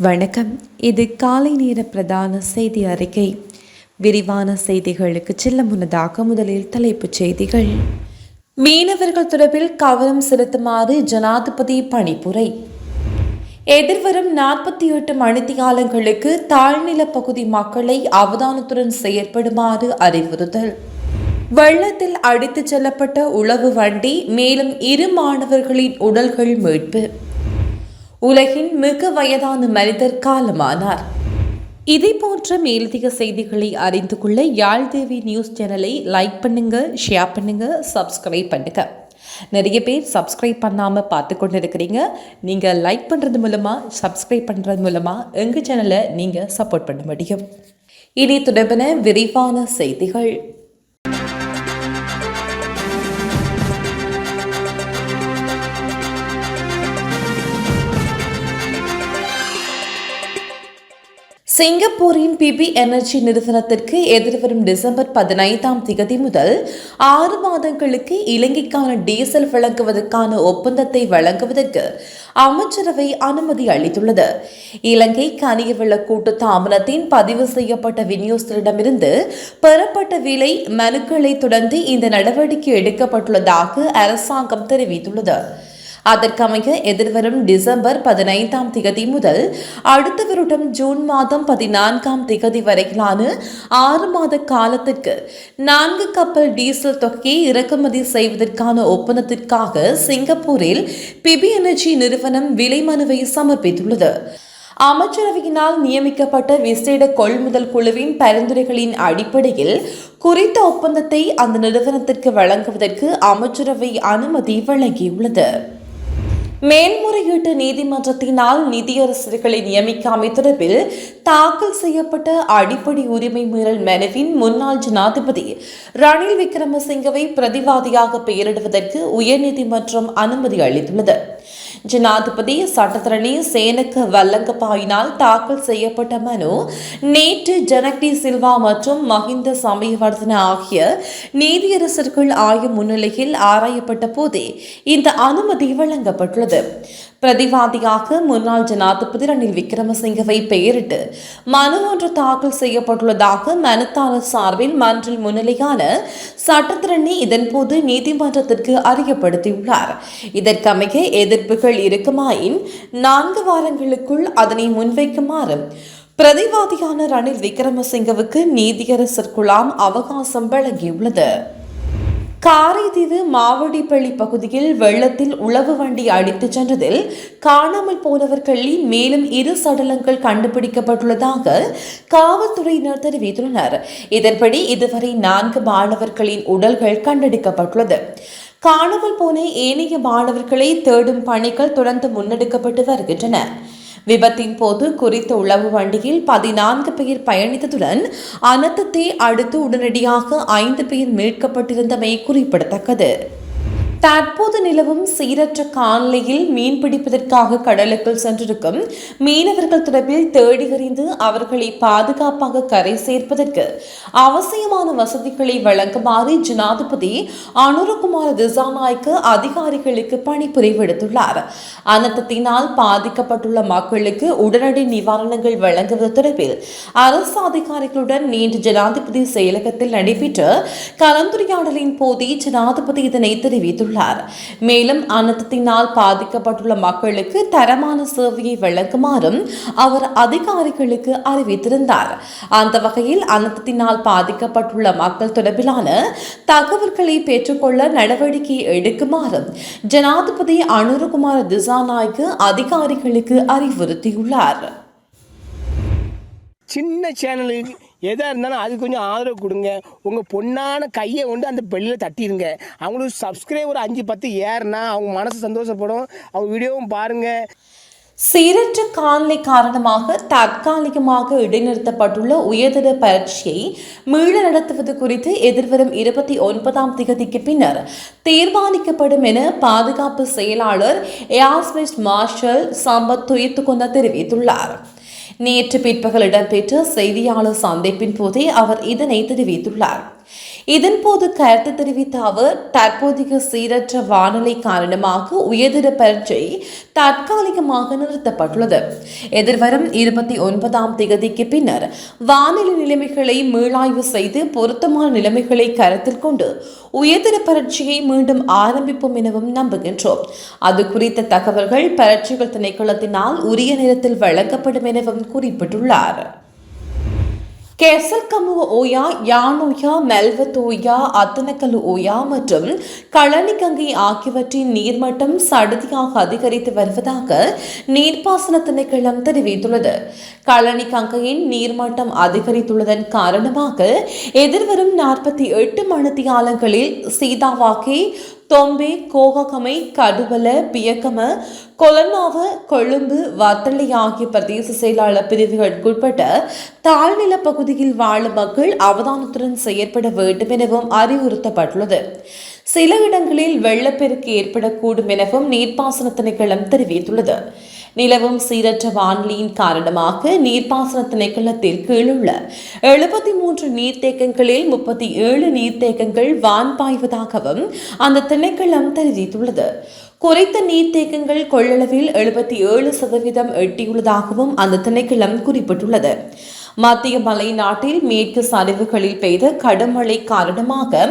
வணக்கம். இது காலை நேர பிரதான செய்தி அறிக்கை. விரிவான செய்திகளுக்கு செல்ல முன்னதாக முதலில் தலைப்புச் செய்திகள். மீனவர்கள் தொடர்பில் கவனம் செலுத்துமாறு ஜனாதிபதி பணிப்புரை. எதிர்வரும் 48 மணித்தியாலங்களுக்கு தாழ்நில பகுதி மக்களை அவதானத்துடன் செயற்படுமாறு அறிவுறுத்தல். வெள்ளத்தில் அடித்துச் செல்லப்பட்ட உளவு வண்டி, மேலும் 2 மாணவர்களின் உடல்கள் மீட்பு. உலகின் மிக வயதான மனிதர் காலமானார். இதே போன்ற மேலதிக செய்திகளை அறிந்து கொள்ள யாழ்தேவி நியூஸ் சேனலை லைக் பண்ணுங்க, ஷேர் பண்ணுங்க, சப்ஸ்கிரைப் பண்ணுங்க. நிறைய பேர் சப்ஸ்கிரைப் பண்ணாமல் பார்த்து கொண்டு இருக்கிறீங்க. நீங்கள் லைக் பண்ணுறது மூலமாக, சப்ஸ்கிரைப் பண்ணுறது மூலமாக எங்கள் சேனலை நீங்கள் சப்போர்ட் பண்ண முடியும். இனி தொடர்பான விரிவான செய்திகள். சிங்கப்பூரின் பிபி எனர்ஜி நிறுவனத்திற்கு எதிர்வரும் டிசம்பர் 15 முதல் 6 மாதங்களுக்கு இலங்கைக்கான டீசல் வழங்குவதற்கான ஒப்பந்தத்தை வழங்குவதற்கு அமைச்சரவை அனுமதி அளித்துள்ளது. இலங்கை கனியவள கூட்டு தாபனத்தின் பதிவு செய்யப்பட்ட விநியோகஸ்தரிடமிருந்து பெறப்பட்ட விலை மனுக்களை தொடர்ந்து இந்த நடவடிக்கை எடுக்கப்பட்டுள்ளதாக அரசாங்கம் தெரிவித்துள்ளது. அதற்கமைய எதிர்வரும் டிசம்பர் 15 முதல் அடுத்த வருடம் ஜூன் மாதம் 14 வரையிலான 6 மாத காலத்திற்கு 4 கப்பல் டீசல் தொகையை இறக்குமதி செய்வதற்கான ஒப்பந்தத்திற்காக சிங்கப்பூரில் பிபி எனர்ஜி நிறுவனம் விலை மனுவை சமர்ப்பித்துள்ளது. அமைச்சரவையினால் நியமிக்கப்பட்ட விசேட கொள்முதல் குழுவின் பரிந்துரைகளின் அடிப்படையில் குறித்த ஒப்பந்தத்தை அந்த நிறுவனத்திற்கு வழங்குவதற்கு அமைச்சரவை அனுமதி வழங்கியுள்ளது. மேல்முறையீட்டு நீதிமன்றத்தினால் நிதியரசர்களை நியமிக்காமை தொடர்பில் தாக்கல் செய்யப்பட்ட அடிப்படை உரிமை மீறல் மனுவின் முன்னாள் ஜனாதிபதி ரணில் விக்ரமசிங்கவை பிரதிவாதியாக பெயரிடுவதற்கு உயர்நீதிமன்றம் அனுமதி அளித்துள்ளது. ஜனாதிபதி சட்டத்தரணி சேனக வல்லங்கபாயினால் தாக்கல் செய்யப்பட்ட மனு நேற்று ஜனக்டி சில்வா மற்றும் மஹிந்த சமயவர்தன ஆகிய நீதியரசர்கள் ஆய்வு முன்னிலையில் ஆராயப்பட்ட போதே இந்த அனுமதி வழங்கப்பட்டுள்ளது. பிரதிவாதியாக முன்னாள் ஜனாதிபதி ரணில் விக்ரமசிங்கவை பெயரிட்டு மனு ஒன்று தாக்கல் செய்யப்பட்டுள்ளதாக மனுதாரர் சார்பில் மன்றில் முன்னிலையான சட்டத்திரணி இதன்போது நீதிமன்றத்திற்கு அறியப்படுத்தியுள்ளார். இதற்கமைய எதிர்ப்புகள் இருக்குமாயின் 4 வாரங்களுக்குள் அதனை முன்வைக்குமாறு பிரதிவாதியான ரணில் விக்ரமசிங்கவுக்கு நீதியரசர் குழாம் அவகாசம் வழங்கியுள்ளது. காரைதீவு மாவடிப்பள்ளி பகுதியில் வெள்ளத்தில் உளவு வண்டி அடித்துச் சென்றதில் காணாமல் போனவர்களில் மேலும் 2 சடலங்கள் கண்டுபிடிக்கப்பட்டுள்ளதாக காவல்துறையினர் தெரிவித்துள்ளனர். இதன்படி இதுவரை 4 மாணவர்களின் உடல்கள் கண்டெடுக்கப்பட்டுள்ளது. காணாமல் போன ஏனைய மாணவர்களை தேடும் பணிகள் தொடர்ந்து முன்னெடுக்கப்பட்டு வருகின்றன. விபத்தின் போது குறித்த உளவு வண்டியில் 14 பேர் பயணித்ததுடன் அனர்த்தத்தை அடுத்து உடனடியாக 5 பேர் மீட்கப்பட்டிருந்தமை குறிப்பிடத்தக்கது. தற்போது நிலவும் சீரற்ற காலநிலையில் மீன்பிடிப்பதற்காக கடலுக்குள் சென்றிருக்கும் மீனவர்கள் தொடர்பில் தேடி அறிந்து அவர்களை பாதுகாப்பாக கரை சேர்ப்பதற்கு அவசியமான வசதிகளை வழங்குமாறு ஜனாதிபதி அனுரகுமார திசாநாயக்க அதிகாரிகளுக்கு பணிப்புரை விடுத்துள்ளார். அனர்த்தத்தினால் பாதிக்கப்பட்டுள்ள மக்களுக்கு உடனடி நிவாரணங்கள் வழங்குவது தொடர்பில் அரசு அதிகாரிகளுடன் நேற்று ஜனாதிபதி செயலகத்தில் நடைபெற்ற கலந்துரையாடலின் போதே ஜனாதிபதி இதனை தெரிவித்துள்ளார். மேலும் அனர்த்தத்தினால் பாதிக்கப்பட்டுள்ள மக்களுக்கு தரமான சேவையை வழங்குமாறும் அவர் அதிகாரிகளுக்கு அறிவித்திருந்தார். அந்த வகையில் அனர்த்தத்தினால் பாதிக்கப்பட்டுள்ள மக்கள் தொடர்பிலான தகவல்களை பெற்றுக்கொள்ள நடவடிக்கை எடுக்குமாறும் ஜனாதிபதி அனுரகுமார திசாநாயக்க அதிகாரிகளுக்கு அறிவுறுத்தியுள்ளார். சின்ன சேனலுக்கு எதாக இருந்தாலும் அது கொஞ்சம் ஆதரவு கொடுங்க. உங்கள் பொண்ணான கையை கொண்டு அந்த பெல்லில் தட்டிடுங்க. அவங்களுக்கு சப்ஸ்கிரைபர் 5-10 ஏறுனா அவங்க மனசு சந்தோஷப்படும். அவங்க வீடியோவும் பாருங்கள். சீரற்ற காலநிலை காரணமாக தற்காலிகமாக இடைநிறுத்தப்பட்டுள்ள உயர்தர பரீட்சையை மீள நடத்துவது குறித்து எதிர்வரும் 29 பின்னர் தீர்மானிக்கப்படும் என பாதுகாப்பு செயலாளர் ஏர்ஸ்பேஸ் மார்ஷல் சம்பத் துயத்துக்கொண்ட தெரிவித்துள்ளார். நேற்று பிற்பகல் இடம்பெற்ற செய்தியாளர் சந்திப்பின் போதே அவர் இதனை தெரிவித்துள்ளார். இதன்போது கருத்து தெரிவித்த அவர் தற்போதைய சீரற்ற வானிலை காரணமாக உயர்தர பரீட்சை தற்காலிகமாக நிறுத்தப்பட்டுள்ளது. எதிர்வரும் 29ஆம் தேதிக்கு பின்னர் வானிலை நிலைமைகளை மீளாய்வு செய்து பொருத்தமான நிலைமைகளை கருத்தில் கொண்டு உயர்தர பரீட்சையை மீண்டும் ஆரம்பிப்போம் எனவும் நம்புகின்றோம். அது குறித்த தகவல்கள் பரீட்சைகள் திணைக்களத்தினால் உரிய நேரத்தில் வழங்கப்படும் எனவும் குறிப்பிட்டுள்ளார். கெசல்கமுவ ஓயா, யானோயா, மெல்வத்தோயா, அத்தனக்கலு ஓயா மற்றும் களனிகங்கை ஆகியவற்றின் நீர்மட்டம் சடுதியாக அதிகரித்து வருவதாக நீர்ப்பாசன திணைக்களம் தெரிவித்துள்ளது. களனிகங்கையின் நீர்மட்டம் அதிகரித்துள்ளதன் காரணமாக எதிர்வரும் 48 மணித்தியாலங்களில் சீதாவாக்கி, தொம்பே, கோககமை, கடுவல, பியக்கம, கொலனாவ, கொழும்பு, வத்தளை ஆகிய பிரதேச செயலாளர் பிரிவுகளுக்குட்பட்ட தாழ்நில பகுதியில் வாழும் மக்கள் அவதானத்துடன் செயற்பட வேண்டும் எனவும் அறிவுறுத்தப்பட்டுள்ளது. சில இடங்களில் வெள்ளப்பெருக்கு ஏற்படக்கூடும் எனவும் நீர்ப்பாசன திணைக்களம் தெரிவித்துள்ளது. நிலவும் சீரற்ற வானிலையின் காரணமாக நீர்ப்பாசன திணைக்களத்தில் கீழுள்ள 73 நீர்த்தேக்கங்களில் 37 நீர்த்தேக்கங்கள் வான் பாய்வதாகவும் அந்த திணைக்களம் தெரிவித்துள்ளது. குறைத்த நீர்த்தேக்கங்கள் கொள்ளளவில் 77% எட்டியுள்ளதாகவும் அந்த திணைக்களம் குறிப்பிட்டுள்ளது. மத்திய மலை நாட்டில் மேற்கு சரிவுகளில் பெய்த கடும் மழை காரணமாக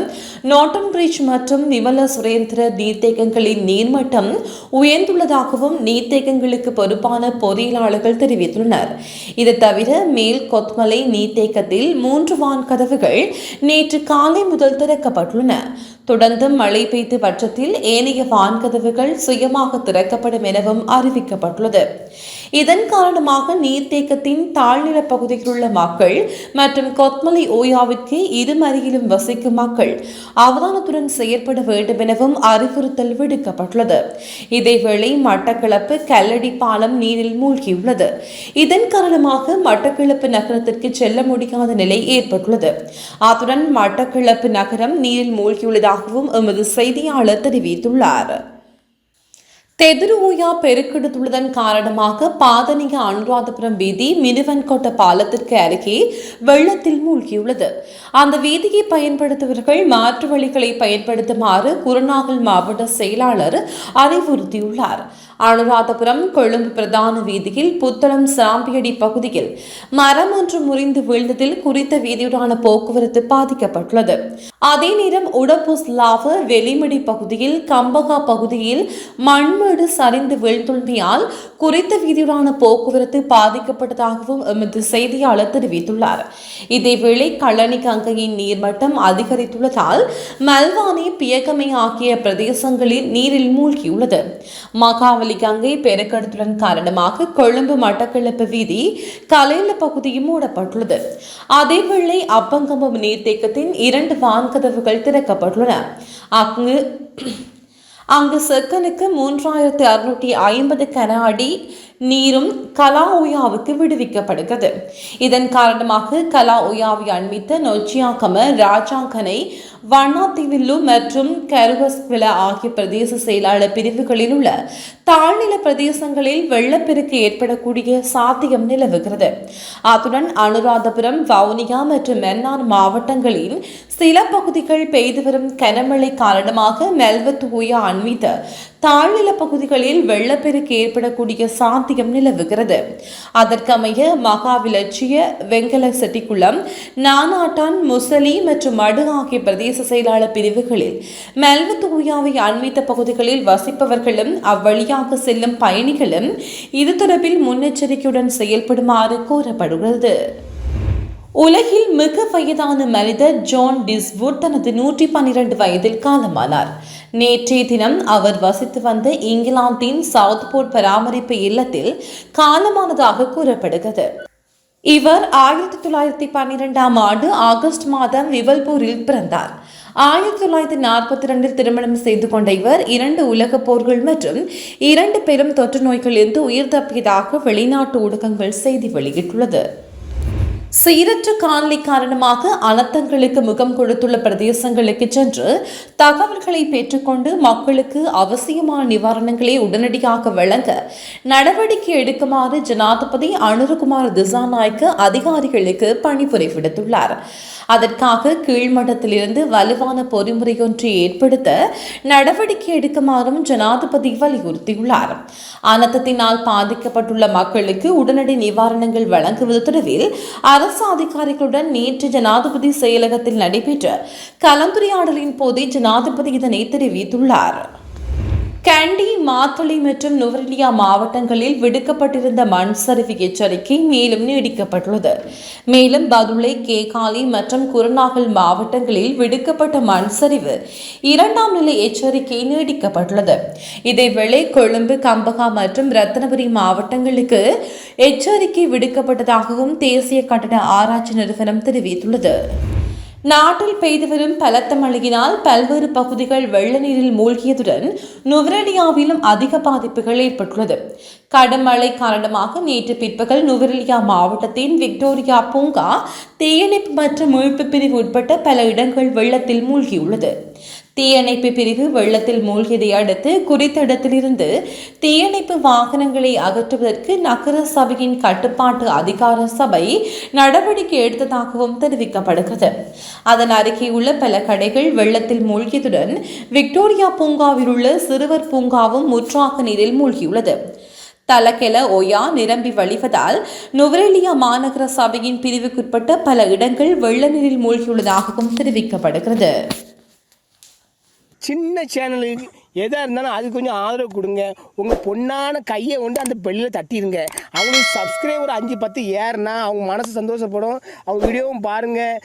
நோட்டன் பிரிட்ஜ் மற்றும் விமல சுரேந்திர நீர்த்தேக்கங்களின் நீர்மட்டம் உயர்ந்துள்ளதாகவும் நீர்த்தேக்கங்களுக்கு பொறுப்பான பொறியியலாளர்கள் தெரிவித்துள்ளனர். இது தவிர மேல் கொத்மலை நீர்த்தேக்கத்தில் 3 வான் கதவுகள் நேற்று காலை முதல் திறக்கப்பட்டுள்ளன. தொடர்ந்து மழை பெய்த பட்சத்தில் ஏனைய வான்கதவுகள் சுயமாக திறக்கப்படும் எனவும் அறிவிக்கப்பட்டுள்ளது. இதன் காரணமாக நீர்த்தேக்கத்தின் தாழ்நில பகுதியில் உள்ள மக்கள் மற்றும் கொத்மலை ஓயாவிற்கு இருமருகிலும் வசிக்கும் மக்கள் அவதானத்துடன் செயற்பட வேண்டும் எனவும் அறிவுறுத்தல் விடுக்கப்பட்டுள்ளது. இதேவேளை மட்டக்களப்பு கல்லடி பாலம் நீரில் மூழ்கியுள்ளது. இதன் காரணமாக மட்டக்களப்பு நகரத்திற்கு செல்ல முடியாத நிலை ஏற்பட்டுள்ளது. அத்துடன் மட்டக்களப்பு நகரம் நீரில் மூழ்கியுள்ளதாகவும் எமது செய்தியாளர் தெரிவித்துள்ளார். தெதுருவோயா பெருக்கெடுத்துள்ளதன் காரணமாக பாதனிக அனுராதபுரம் வீதி மினுவன்கோட்ட பாலத்திற்கு அருகே வெள்ளத்தில் மூழ்கியுள்ளது. அந்த வீதியை பயன்படுத்துபவர்கள் மாற்று வழிகளை பயன்படுத்துமாறு குருநாகல் மாவட்ட செயலாளர் அறிவுறுத்தியுள்ளார். அனுராதபுரம் கொழும்பு பிரதான வீதியில் புத்தளம் சாம்பியடி பகுதியில் மரம் ஒன்று முறிந்து வீழ்ந்ததில் குறித்த வீதியுடான போக்குவரத்து பாதிக்கப்பட்டுள்ளது. அதே நேரம் உடப்புஸ்லாவ வெளிமடி பகுதியில் கம்பகா பகுதியில் மண்மேடு சரிந்து வீழ்ந்துள்ளமையால் குறித்த வீதியுடான போக்குவரத்து பாதிக்கப்பட்டதாகவும் எமது செய்தியாளர் தெரிவித்துள்ளார். இதேவேளை களனி கங்கையின் நீர்மட்டம் அதிகரித்துள்ளதால் மல்வானி, பியகமை ஆகிய பிரதேசங்களில் நீரில் மூழ்கியுள்ளது. மகாவலி கங்கை பெருக்கெடுத்துடன் காரணமாக கொழும்பு மட்டக்களப்பு வீதி கலேல பகுதியும் மூடப்பட்டுள்ளது. அதேவேளை அப்பங்கம்பம் நீர்த்தேக்கத்தின் 2 வான்கதவுகள் திறக்கப்பட்டுள்ளன. அங்கு செக்கனுக்கு 3650 கன அடி நீரும் கலா ஓயாவுக்கு விடுவிக்கப்படுகிறது. இதன் காரணமாக கலா ஓயாவை அண்மித்த நொச்சியாக்கம, ராஜாங்கனை, வண்ணாத்திவில்லு மற்றும் கருவஸ்குல ஆகிய பிரதேச செயலாளர் பிரிவுகளில் உள்ள தாழ்நில பிரதேசங்களில் வெள்ளப்பெருக்கு ஏற்படக்கூடிய சாத்தியம் நிலவுகிறது. அத்துடன் அனுராதபுரம், வவுனியா மற்றும் மன்னார் மாவட்டங்களின் சில பகுதிகள் பெய்து வரும் கனமழை காரணமாக மெல்வத் ஓயா அண்மித்த தாழ்நில பகுதிகளில் வெள்ளப்பெருக்கு ஏற்படக்கூடிய சாத்தியம் நிலவுகிறது. அதற்கமைய மகாவிலட்சிய, வெங்கல செட்டிக்குளம், நானாட்டான், முசலி மற்றும் மடு ஆகிய பிரதேச செயலாளர் பிரிவுகளில் மெல்வத் ஓயாவை அண்மித்த பகுதிகளில் வசிப்பவர்களும் அவ்வழியாக செல்லும் பயணிகளும் இது தொடர்பில் முன்னெச்சரிக்கையுடன் செயல்படுமாறு கோரப்படுகிறது. உலகில் மிக வயதான மனிதர் ஜான் டிஸ்வுட் தனது 112 வயதில் காலமானார். நேற்றைய தினம் அவர் வசித்து வந்த இங்கிலாந்தின் சவுத்போர்ட் பராமரிப்பு இல்லத்தில் காலமானதாக கூறப்படுகிறது. இவர் 1912ஆம் ஆண்டு ஆகஸ்ட் மாதம் விவல்பூரில் பிறந்தார். 1942 திருமணம் செய்து கொண்ட இவர் 2 உலகப் போர்கள் மற்றும் 2 பெரும் தொற்று நோய்களிலிருந்து உயிர் தப்பியதாக வெளிநாட்டு ஊடகங்கள் செய்தி வெளியிட்டுள்ளது. சீரற்ற காலநிலை காரணமாக அனர்த்தங்களுக்கு முகம் கொடுத்துள்ள பிரதேசங்களுக்கு சென்று தகவல்களை பெற்றுக்கொண்டு மக்களுக்கு அவசியமான நிவாரணங்களை உடனடியாக வழங்க நடவடிக்கை எடுக்குமாறு ஜனாதிபதி அனுரகுமார் திசாநாயக்க அதிகாரிகளுக்கு பணிபுரி விடுத்துள்ளார். அதற்காக கீழ்மட்டத்திலிருந்து வலுவான பொறிமுறை ஒன்றை ஏற்படுத்த நடவடிக்கை எடுக்குமாறும் ஜனாதிபதி வலியுறுத்தியுள்ளார். அனர்த்தத்தினால் பாதிக்கப்பட்டுள்ள மக்களுக்கு உடனடி நிவாரணங்கள் வழங்குவது தொடர்பில் அரசு அதிகாரிகளுடன் நேற்று ஜனாதிபதி செயலகத்தில் நடைபெற்ற கலந்துரையாடலின் போதே ஜனாதிபதி இதனை தெரிவித்துள்ளார். கண்டி, மாத்தளை மற்றும் நுவரெலியா மாவட்டங்களில் விடுக்கப்பட்டிருந்த மண் சரிவு எச்சரிக்கை மேலும் நீடிக்கப்பட்டுள்ளது. மேலும் பதுளை, கேகாலை மற்றும் குருநாகல் மாவட்டங்களில் விடுக்கப்பட்ட மண் சரிவு 2ஆம் நிலை எச்சரிக்கை நீடிக்கப்பட்டுள்ளது. இதேவேளை கொழும்பு, கம்பகா மற்றும் ரத்தினபுரி மாவட்டங்களுக்கு எச்சரிக்கை விடுக்கப்பட்டதாகவும் தேசிய கட்டட ஆராய்ச்சி நிறுவனம் தெரிவித்துள்ளது. நாட்டில் பெய்து வரும் பலத்த மழையினால் பல்வேறு பகுதிகள் வெள்ள நீரில் மூழ்கியதுடன் நுவரெலியாவிலும் அதிக பாதிப்புகள் ஏற்பட்டுள்ளது. கடும் மழை காரணமாக நேற்று பிற்பகல் நுவரெலியா மாவட்டத்தின் விக்டோரியா பூங்கா, தீயணைப்பு மற்றும் மீட்பு பிரிவு உட்பட்ட பல இடங்கள் வெள்ளத்தில் மூழ்கியுள்ளது. தீயணைப்பு பிரிவு வெள்ளத்தில் மூழ்கியதை அடுத்து குறித்த இடத்திலிருந்து தீயணைப்பு வாகனங்களை அகற்றுவதற்கு நகர சபையின் கட்டுப்பாட்டு அதிகார சபை நடவடிக்கை எடுத்ததாகவும் தெரிவிக்கப்படுகிறது. அதன் அருகே உள்ள பல கடைகள் வெள்ளத்தில் மூழ்கியதுடன் விக்டோரியா பூங்காவில் உள்ள சிறுவர் பூங்காவும் முற்றாக நீரில் மூழ்கியுள்ளது. தலக்கெல ஒயா நிரம்பி வழிவதால் நுவரெலியா மாநகர சபையின் பிரிவுக்குட்பட்ட பல இடங்கள் வெள்ள நீரில் மூழ்கியுள்ளதாகவும் தெரிவிக்கப்படுகிறது. சின்ன சேனலுக்கு எதாக இருந்தாலும் அது கொஞ்சம் ஆதரவு கொடுங்க. உங்கள் பொண்ணான கையை கொண்டு அந்த பெல்லில் தட்டிடுங்க. அவங்களுக்கு சப்ஸ்கிரைபர் 5-10 ஏறுனா அவங்க மனசு சந்தோஷப்படும். அவங்க வீடியோவும் பாருங்கள்.